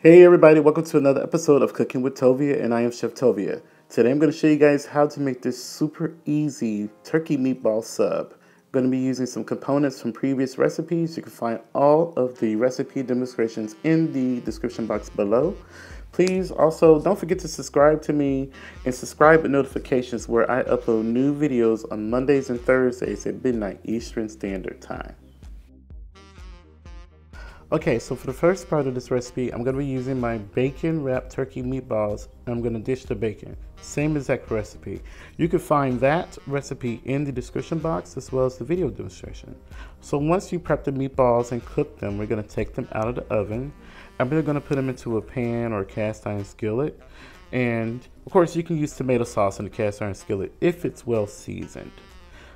Hey everybody, welcome to another episode of Cooking with Tovia, and I am Chef Tovia. Today I'm going to show you guys how to make this super easy turkey meatball sub. I'm going to be using some components from previous recipes. You can find all of the recipe demonstrations in the description box below. Please also don't forget to subscribe to me and subscribe with notifications where I upload new videos on Mondays and Thursdays at midnight Eastern Standard Time. Okay, so for the first part of this recipe, I'm going to be using my bacon wrapped turkey meatballs. I'm going to dish the bacon. Same exact recipe. You can find that recipe in the description box as well as the video demonstration. So once you prep the meatballs and cook them, we're going to take them out of the oven. I'm going to put them into a pan or a cast iron skillet. And of course you can use tomato sauce in the cast iron skillet if it's well seasoned.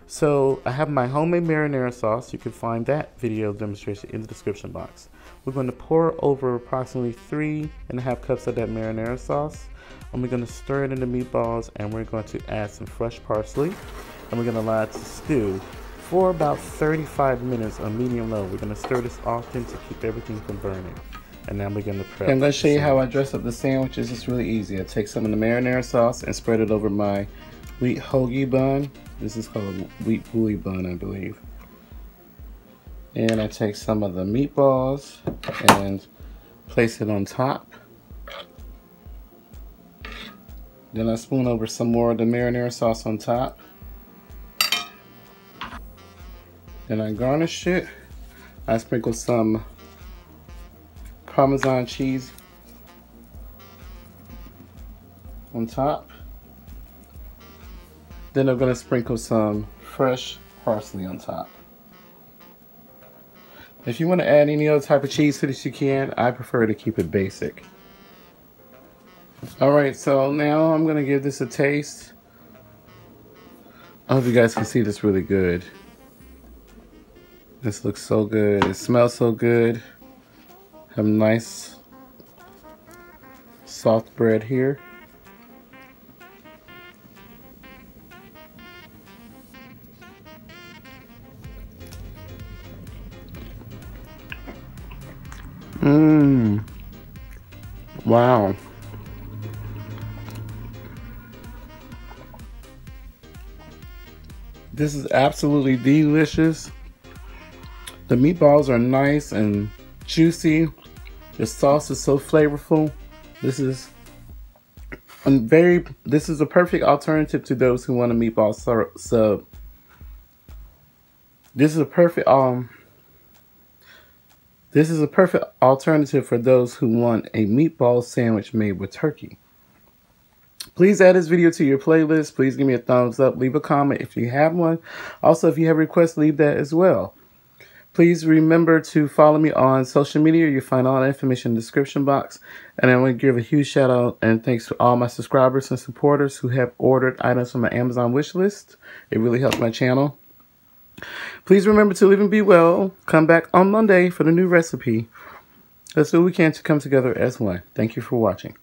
So I have my homemade marinara sauce. You can find that video demonstration in the description box. We're going to pour over approximately 3.5 cups of that marinara sauce. And we're going to stir it in the meatballs, and we're going to add some fresh parsley. And we're going to allow it to stew for about 35 minutes on medium low. We're going to stir this often to keep everything from burning. And now we're going to prep. I'm going to show you how I dress up the sandwiches. It's really easy. I take some of the marinara sauce and spread it over my wheat hoagie bun. This is called a wheat bouillie bun, I believe. And I take some of the meatballs and place it on top. Then I spoon over some more of the marinara sauce on top. Then I garnish it. I sprinkle some Parmesan cheese on top. Then I'm going to sprinkle some fresh parsley on top. If you want to add any other type of cheese to this, you can. I prefer to keep it basic. Alright, so now I'm going to give this a taste. I hope you guys can see this really good. This looks so good. It smells so good. Have nice soft bread here. Wow. This is absolutely delicious. The meatballs are nice and juicy. The sauce is so flavorful. This is a perfect alternative to those who want a meatball sub. This is a perfect alternative for those who want a meatball sandwich made with turkey. Please add this video to your playlist. Please give me a thumbs up. Leave a comment if you have one. Also, if you have requests, leave that as well. Please remember to follow me on social media. You'll find all the information in the description box. And I want to give a huge shout out and thanks to all my subscribers and supporters who have ordered items from my Amazon wish list. It really helps my channel. Please remember to live and be well. Come back on Monday for the new recipe. Let's do what we can to come together as one. Thank you for watching.